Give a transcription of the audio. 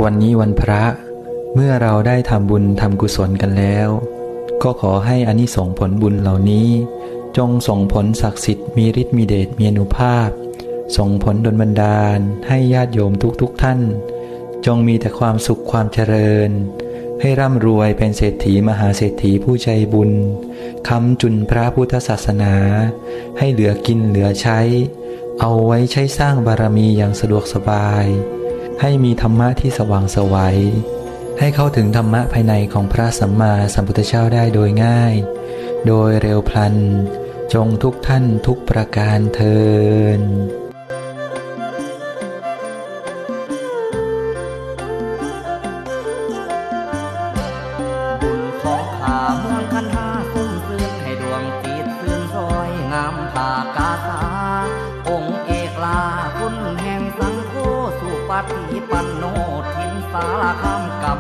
วันนี้วันพระเมื่อเราได้ทำบุญทำกุศลกันแล้วก็ขอให้อานิสงส์ผลบุญเหล่านี้จงส่งผลศักดิ์สิทธิ์มีฤทธิ์มีเดชมีอานุภาพส่งผลดลบันดาลให้ญาติโยมทุกท่านจงมีแต่ความสุขความเจริญให้ร่ำรวยเป็นเศรษฐีมหาเศรษฐีผู้ใจบุญค้ำจุนพระพุทธศาสนาให้เหลือกินเหลือใช้เอาไว้ใช้สร้างบารมีอย่างสะดวกสบายให้มีธรรมะที่สว่างไสวให้เข้าถึงธรรมะภายในของพระสัมมาสัมพุทธเจ้าได้โดยง่ายโดยเร็วพลันจงทุกท่านทุกประการเทินบุญของข้าเมืองคันธาคุ้มซื่นให้ดวงจิตซื่นซอยงามภากาสาองค์เอกลาคุณแห่งสังโฆสุปฏิปันโนทินสารคามกรรม